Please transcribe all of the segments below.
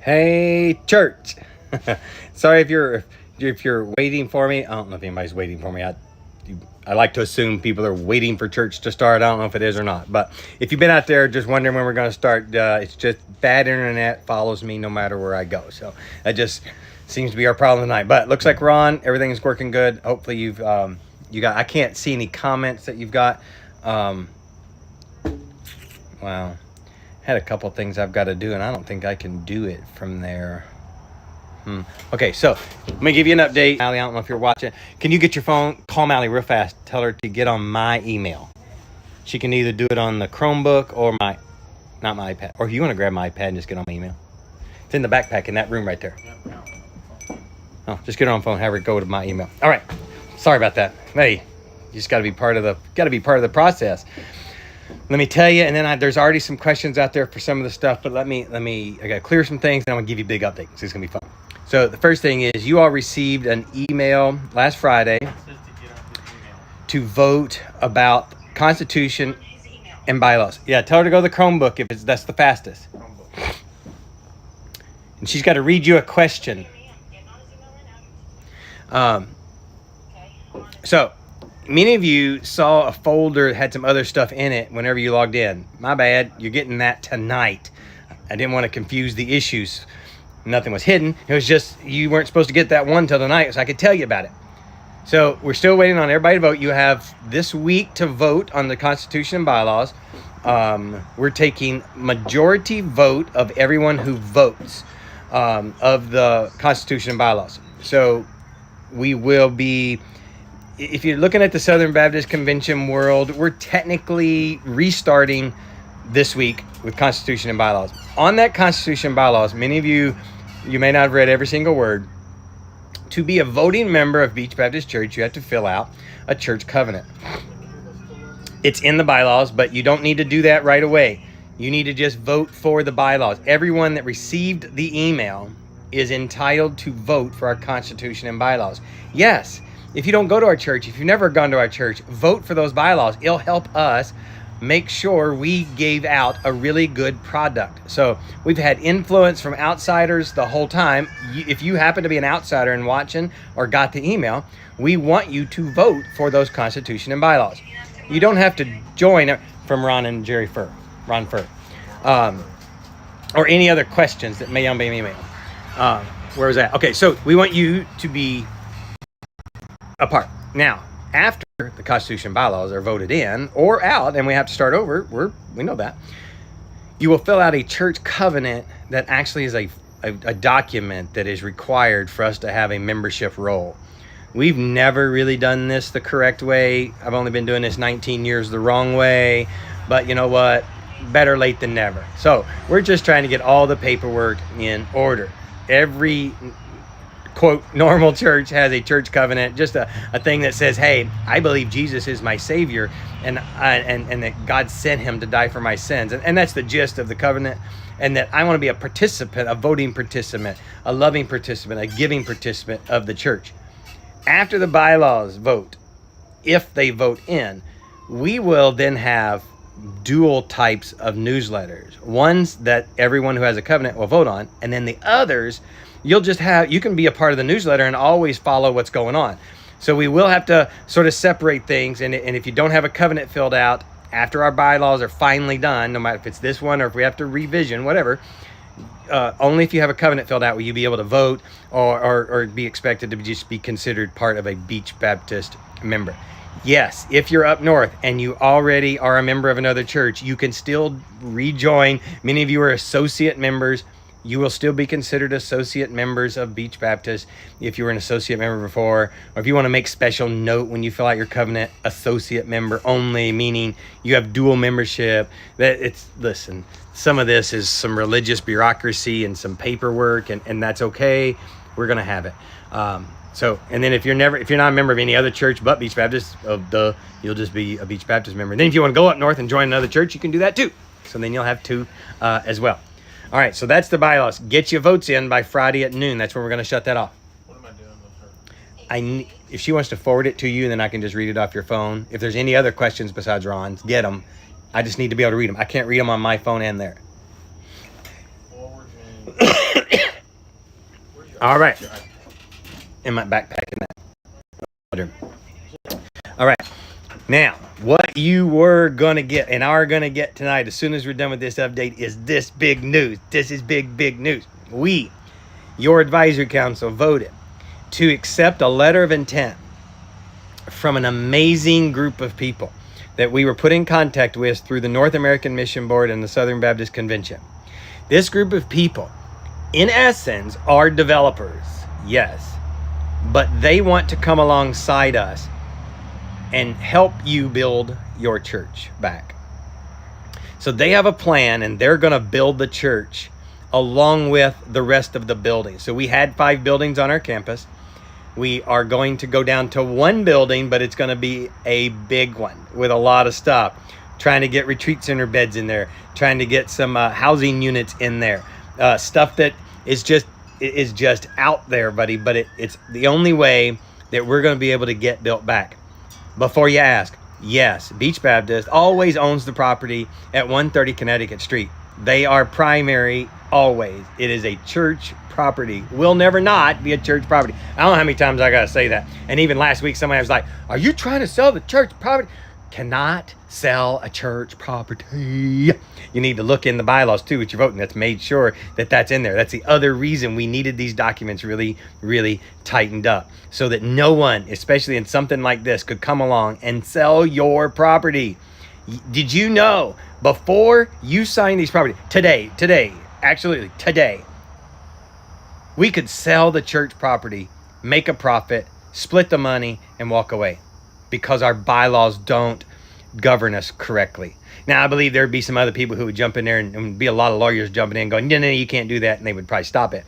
Hey, church. Sorry if you're waiting for me. I don't know if anybody's waiting for me. I like to assume people are waiting for church to start. I don't know if it is or not. But if you've been out there just wondering when we're going to start, it's just bad internet follows me no matter where I go. So that just seems to be our problem tonight. But looks like we're on. Everything's working good. Hopefully you got. I can't see any comments that you've got. Wow. Had a couple things I've got to do, and I don't think I can do it from there. Okay, so let me give you an update. Allie, I don't know if you're watching. Can you get your phone? Call Mally real fast. Tell her to get on my email. She can either do it on the Chromebook or not my iPad. Or if you want to grab my iPad and just get on my email. It's in the backpack in that room right there. Oh, just get her on phone. Have her go to my email. All right. Sorry about that. Hey, you just got to be part of the process. Let me tell you, and then there's already some questions out there for some of the stuff, but I got to clear some things, and I'm going to give you a big update. So it's going to be fun. So the first thing is you all received an email last Friday to vote about Constitution and bylaws. Yeah, tell her to go to the Chromebook if that's the fastest. And she's got to read you a question. So many of you saw a folder that had some other stuff in it whenever you logged in. My bad, you're getting that tonight. I didn't want to confuse the issues. Nothing was hidden. It was just you weren't supposed to get that one till tonight, so I could tell you about it. So we're still waiting on everybody to vote. You have this week to vote on the Constitution and bylaws. We're taking majority vote of everyone who votes of the Constitution and bylaws. So we will be, if you're looking at the Southern Baptist Convention world, we're technically restarting this week with Constitution and bylaws. On that Constitution and bylaws, many of you may not have read every single word. To be a voting member of Beach Baptist Church, you have to fill out a church covenant. It's in the bylaws, but you don't need to do that right away. You need to just vote for the bylaws. Everyone that received the email is entitled to vote for our Constitution and bylaws. Yes, if you don't go to our church, if you've never gone to our church, vote for those bylaws. It'll help us make sure we gave out a really good product. So we've had influence from outsiders the whole time. If you happen to be an outsider and watching or got the email, we want you to vote for those Constitution and bylaws. You don't have to join from Ron and Jerry Fur, Ron Fur, or any other questions that may on be email. Where was that? Okay, so we want you to be a part. Now, after the Constitution and bylaws are voted in or out, and we have to start over, we know that, you will fill out a church covenant that actually is a document that is required for us to have a membership role. We've never really done this the correct way. I've only been doing this 19 years the wrong way, but you know what? Better late than never. So we're just trying to get all the paperwork in order. Every quote normal church has a church covenant, just a thing that says, hey, I believe Jesus is my savior and that God sent him to die for my sins. And that's the gist of the covenant. And that I want to be a participant, a voting participant, a loving participant, a giving participant of the church. After the bylaws vote, if they vote in, we will then have dual types of newsletters. Ones that everyone who has a covenant will vote on, and then the others you can be a part of the newsletter and always follow what's going on. So we will have to sort of separate things. And if you don't have a covenant filled out after our bylaws are finally done, no matter if it's this one or if we have to revision, whatever, only if you have a covenant filled out will you be able to vote or be expected to just be considered part of a Beach Baptist member. Yes, if you're up north and you already are a member of another church, you can still rejoin. Many of you are associate members. You will still be considered associate members of Beach Baptist if you were an associate member before, or if you want to make special note when you fill out your covenant, associate member only, meaning you have dual membership. Listen, some of this is some religious bureaucracy and some paperwork, and that's okay. We're going to have it. And then if you're not a member of any other church but Beach Baptist, you'll just be a Beach Baptist member. And then if you want to go up north and join another church, you can do that too. So then you'll have two as well. All right, so that's the bylaws. Get your votes in by Friday at noon. That's when we're going to shut that off. What am I doing with her? If she wants to forward it to you, then I can just read it off your phone. If there's any other questions besides Ron's, get them. I just need to be able to read them. I can't read them on my phone and there. Forward me. All right. In my backpack in that water. All right. Now, what you were going to get and are going to get tonight as soon as we're done with this update is this big news. This is big news. We, your advisory council, voted to accept a letter of intent from an amazing group of people that we were put in contact with through the North American Mission Board and the Southern Baptist Convention. This group of people, in essence, are developers, yes, but they want to come alongside us and help you build your church back. So they have a plan, and they're going to build the church along with the rest of the buildings. So we had 5 buildings on our campus. We are going to go down to 1 building, but it's going to be a big one with a lot of stuff. Trying to get retreat center beds in there, trying to get some housing units in there, stuff that is just out there, buddy. But it's the only way that we're going to be able to get built back. Before you ask, yes, Beach Baptist always owns the property at 130 Connecticut Street. They are primary always. It is a church property. Will never not be a church property. I don't know how many times I got to say that. And even last week, somebody was like, are you trying to sell the church property? Cannot sell a church property. You need to look in the bylaws too, what you're voting. That's made sure that that's in there. That's the other reason we needed these documents really tightened up, so that no one, especially in something like this, could come along and sell your property. Did you know before you sign these property today, we could sell the church property, make a profit, split the money, and walk away, because our bylaws don't govern us correctly. Now, I believe there'd be some other people who would jump in there and be a lot of lawyers jumping in going, no, you can't do that. And they would probably stop it.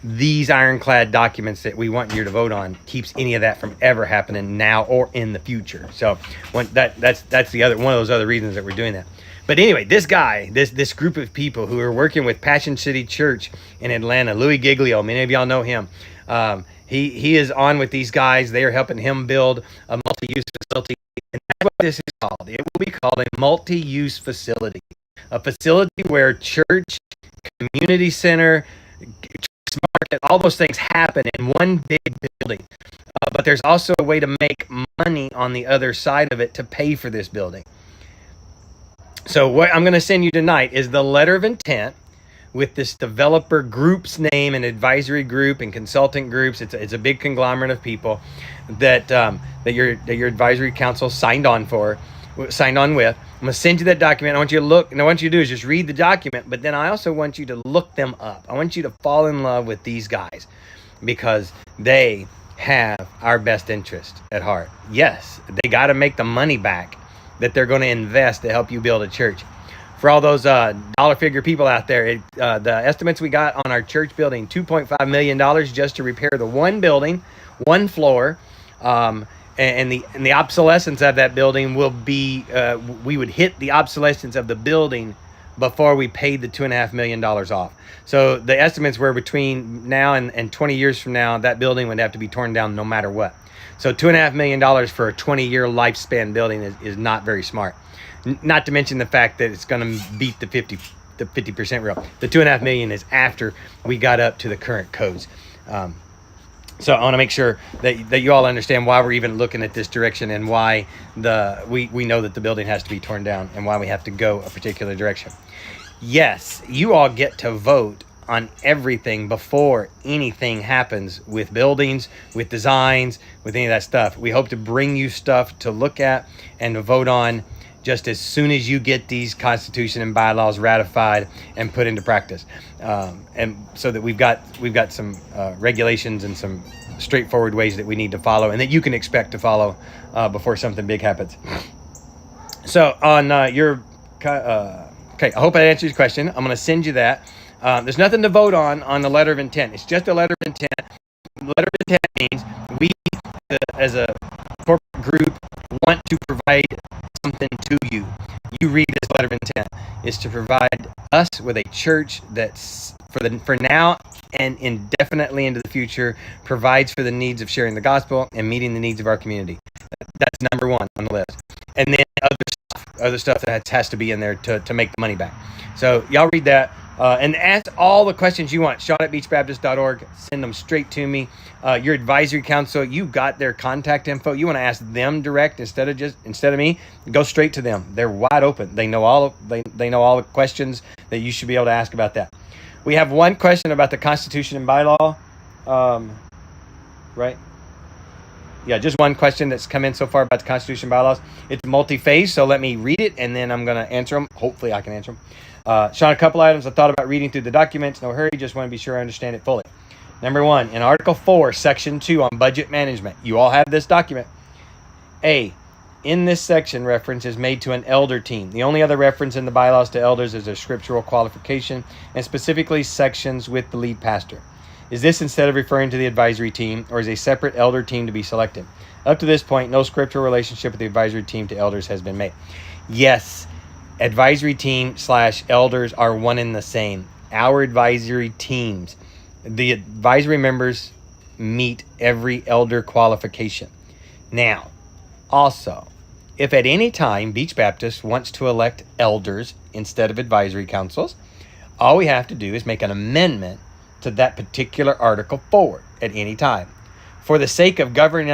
These ironclad documents that we want you to vote on keeps any of that from ever happening now or in the future. So that's the other one of those other reasons that we're doing that. But anyway, this guy, this group of people who are working with Passion City Church in Atlanta, Louis Giglio, many of y'all know him. He is on with these guys. They are helping him build a multi-use facility. And that's what this is called. It will be called a multi-use facility. A facility where church, community center, market, all those things happen in one big building. But there's also a way to make money on the other side of it to pay for this building. So what I'm going to send you tonight is the letter of intent with this developer group's name and advisory group and consultant groups. It's a big conglomerate of people that your advisory council signed on with. I'm going to send you that document. I want you to look, and I want you to do is just read the document, but then I also want you to look them up. I want you to fall in love with these guys because they have our best interest at heart. Yes, they got to make the money back that they're going to invest to help you build a church. For all those dollar figure people out there, the estimates we got on our church building, $2.5 million just to repair the 1 building, 1 floor, and the obsolescence of that building will be, we would hit the obsolescence of the building before we paid the $2.5 million off. So the estimates were between now and 20 years from now, that building would have to be torn down no matter what. So $2.5 million for a 20-year lifespan building is not very smart. Not to mention the fact that it's going to beat the 50% rule. The $2.5 million is after we got up to the current codes. So I want to make sure that you all understand why we're even looking at this direction and why we know that the building has to be torn down and why we have to go a particular direction. Yes, you all get to vote on everything before anything happens with buildings, with designs, with any of that stuff. We hope to bring you stuff to look at and to vote on just as soon as you get these constitution and bylaws ratified and put into practice. And so that we've got some regulations and some straightforward ways that we need to follow and that you can expect to follow before something big happens. So on okay, I hope I answered your question. I'm going to send you that. There's nothing to vote on the letter of intent. It's just a letter of intent. The letter of intent means we, as a corporate group, want to provide something to you. You read this letter of intent is to provide us with a church that's for now and indefinitely into the future provides for the needs of sharing the gospel and meeting the needs of our community. That's number 1 on the list. And then other stuff that has to be in there to make the money back. So y'all read that. And ask all the questions you want. Sean@beachbaptist.org. Send them straight to me. Your advisory council, you got their contact info. You want to ask them direct instead of me. Go straight to them. They're wide open. They know all the questions that you should be able to ask about that. We have one question about the Constitution and bylaw. Right? Yeah, just one question that's come in so far about the Constitution and bylaws. It's multi-phase, so let me read it, and then I'm going to answer them. Hopefully I can answer them. Sean, a couple items I thought about reading through the documents. No hurry, just want to be sure I understand it fully. Number 1, in Article 4, Section 2 on budget management. You all have this document. A, in this section, reference is made to an elder team. The only other reference in the bylaws to elders is a scriptural qualification, and specifically sections with the lead pastor. Is this instead of referring to the advisory team, or is a separate elder team to be selected? Up to this point, no scriptural relationship with the advisory team to elders has been made. Yes, advisory team / elders are one and the same. Our advisory teams, the advisory members meet every elder qualification. Now, also, if at any time Beach Baptist wants to elect elders instead of advisory councils, all we have to do is make an amendment to that particular article forward at any time. For the sake of governing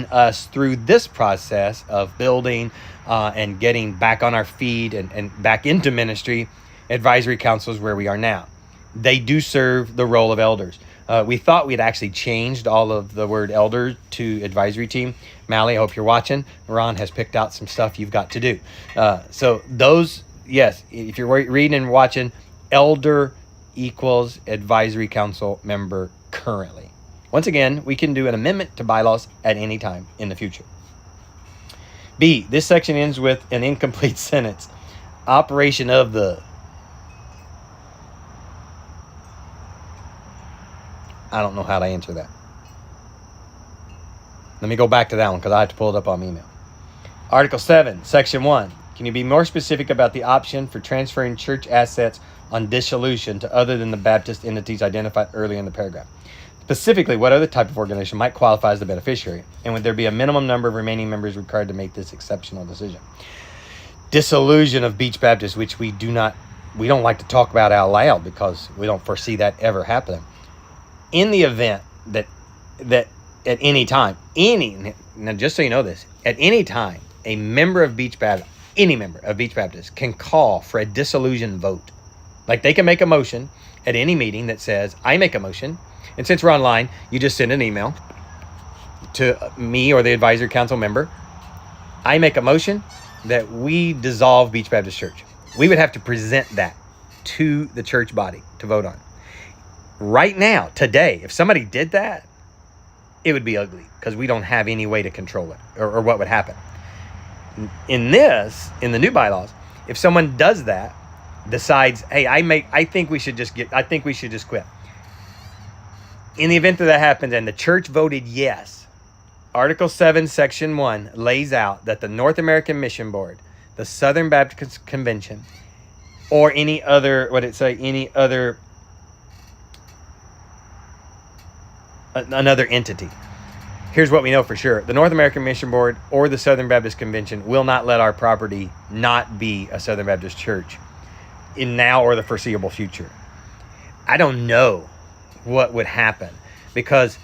us through this process of building and getting back on our feet and back into ministry, advisory council is where we are now. They do serve the role of elders. We thought we'd actually changed all of the word elder to advisory team. Mally, I hope you're watching. Ron has picked out some stuff you've got to do. So those, yes, if you're reading and watching, elder equals advisory council member currently. Once again, we can do an amendment to bylaws at any time in the future. B, this section ends with an incomplete sentence. Operation of the... I don't know how to answer that. Let me go back to that one because I have to pull it up on email. Article 7, Section 1. Can you be more specific about the option for transferring church assets on dissolution to other than the Baptist entities identified earlier in the paragraph? Specifically, what other type of organization might qualify as the beneficiary? And would there be a minimum number of remaining members required to make this exceptional decision? Dissolution of Beach Baptist, which we don't like to talk about out loud because we don't foresee that ever happening. In the event that at any time, now just so you know this, at any time, a member of Beach Baptist, any member of Beach Baptist can call for a dissolution vote. Like they can make a motion at any meeting that says, I make a motion. And since we're online, you just send an email to me or the advisory council member. I make a motion that we dissolve Beach Baptist Church. We would have to present that to the church body to vote on. Right now, today, if somebody did that, it would be ugly because we don't have any way to control it or what would happen. In the new bylaws, if someone does that, decides, hey, I think we should just quit. In the event that happens and the church voted yes, Article 7, Section 1 lays out that the North American Mission Board, the Southern Baptist Convention, or any other another entity. Here's what we know for sure. The North American Mission Board or the Southern Baptist Convention will not let our property not be a Southern Baptist church in now or the foreseeable future. I don't know what would happen because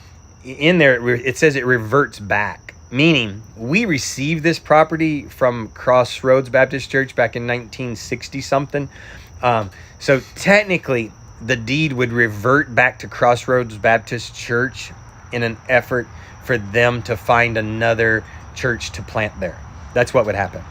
in there it says it reverts back, meaning we received this property from Crossroads Baptist Church back in 1960 something. So technically the deed would revert back to Crossroads Baptist Church in an effort for them to find another church to plant there. That's what would happen.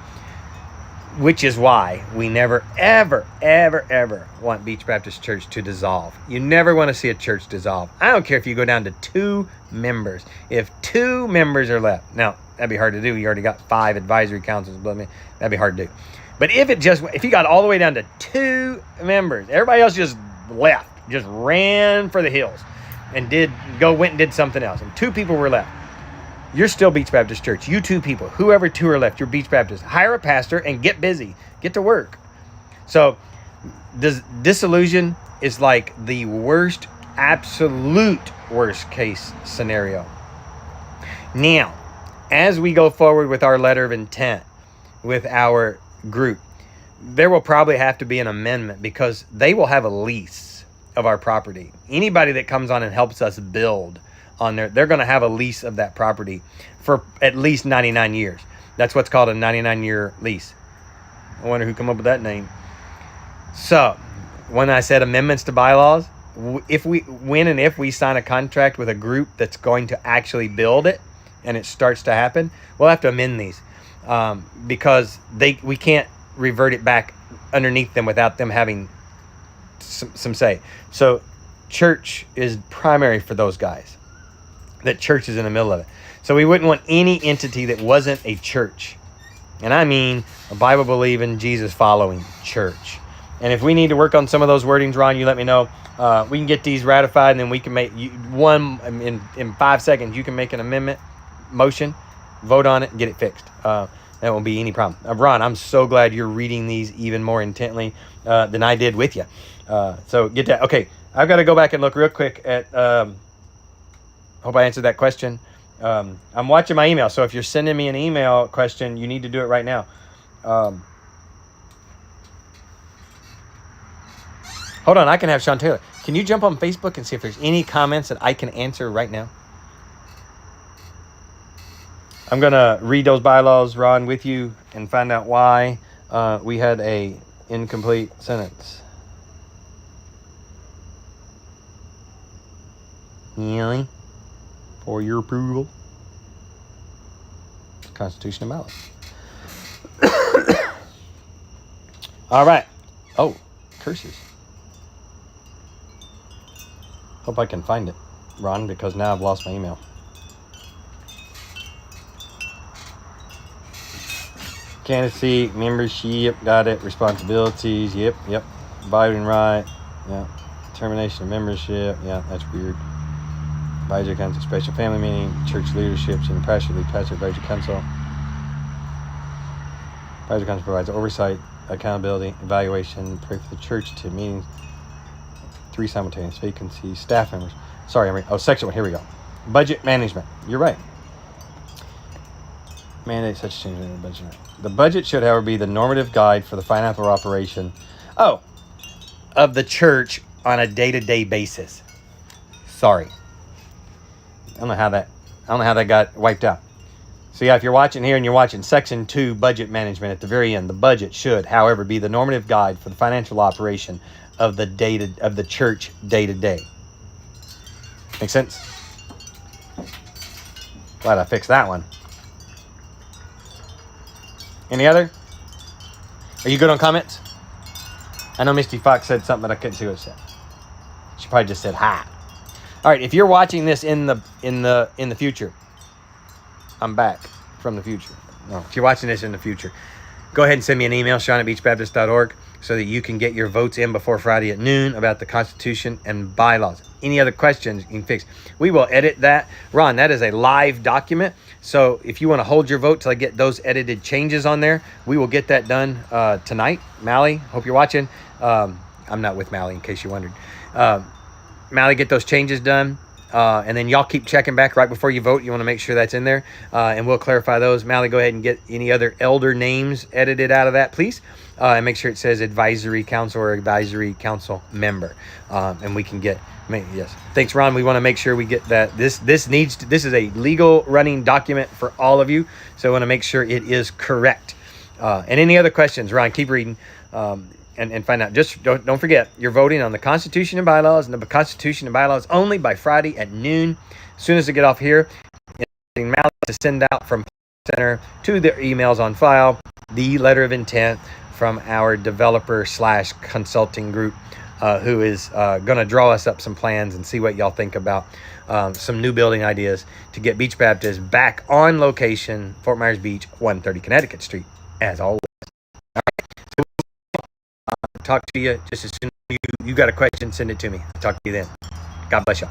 Which is why we never, ever, ever, ever want Beach Baptist Church to dissolve. You never want to see a church dissolve. I don't care if you go down to 2 members. If 2 members are left, now that'd be hard to do. You already got 5 advisory councils, but that'd be hard to do. But if you got all the way down to 2 members, everybody else just left, just ran for the hills and went and did something else, and 2 people were left. You're still Beach Baptist Church. You 2 people, whoever 2 are left, you're Beach Baptist. Hire a pastor and get busy. Get to work. So dissolution is like the worst, absolute worst case scenario. Now, as we go forward with our letter of intent with our group, there will probably have to be an amendment because they will have a lease of our property. Anybody that comes on and helps us build on they're going to have a lease of that property for at least 99 years. That's what's called a 99-year lease. I wonder who came up with that name. So when I said amendments to bylaws, if we sign a contract with a group that's going to actually build it and it starts to happen, we'll have to amend these because we can't revert it back underneath them without them having some say. So church is primary for those guys. That church is in the middle of it. So we wouldn't want any entity that wasn't a church. And I mean a Bible-believing, Jesus-following church. And if we need to work on some of those wordings, Ron, you let me know. We can get these ratified, and then we can make in 5 seconds. You can make an amendment motion, vote on it, and get it fixed. That won't be any problem. Ron, I'm so glad you're reading these even more intently than I did with you. So get that. Okay, I've got to go back and look real quick at. Hope I answered that question. I'm watching my email, so if you're sending me an email question, you need to do it right now. Hold on, I can have Sean Taylor. Can you jump on Facebook and see if there's any comments that I can answer right now? I'm going to read those bylaws, Ron, with you and find out why we had a incomplete sentence. Really? For your approval. Constitution and ballot. All right. Oh, curses. Hope I can find it, Ron, because now I've lost my email. Candidacy, membership, got it. Responsibilities, yep. Voting right, yeah. Termination of membership, yeah, that's weird. Advisory Council, special family meeting, church leadership, and pastor advisory council. Advisory Council provides oversight, accountability, evaluation, pray for the church to meetings. 3 simultaneous vacancies, staff members. Sorry, section 1, here we go. Budget management. You're right. Mandate such change in the budget. The budget should, however, be the normative guide for the financial operation of the church on a day-to-day basis. Sorry. I don't know how that got wiped out. So yeah, if you're watching here and you're watching section 2, budget management, at the very end, the budget should, however, be the normative guide for the financial operation of the church day to day. Make sense? Glad I fixed that one. Any other? Are you good on comments? I know Misty Fox said something, but I couldn't see what it said. She probably just said hi. All right, if you're watching this in the future, I'm back from the future. No, if you're watching this in the future, go ahead and send me an email, sean@beachbaptist.org, so that you can get your votes in before Friday at noon about the Constitution and bylaws. Any other questions you can fix. We will edit that. Ron, that is a live document. So if you want to hold your vote till I get those edited changes on there, we will get that done tonight. Mally, hope you're watching. I'm not with Mally, in case you wondered. Mally, get those changes done. And then y'all keep checking back right before you vote. You want to make sure that's in there. And we'll clarify those. Mally, go ahead and get any other elder names edited out of that, please. And make sure it says advisory council or advisory council member. And we can get, yes. Thanks, Ron. We want to make sure we get that. This is a legal running document for all of you. So I want to make sure it is correct. And any other questions, Ron, keep reading. And find out. Just don't forget, you're voting on the Constitution and bylaws, and the Constitution and bylaws only by Friday at noon. As soon as I get off here, Mally to send out from Center to their emails on file the letter of intent from our developer/consulting group, who is going to draw us up some plans and see what y'all think about some new building ideas to get Beach Baptist back on location, Fort Myers Beach, 130 Connecticut Street, as always. Talk to you just as soon as you got a question, send it to me. Talk to you then. God bless y'all.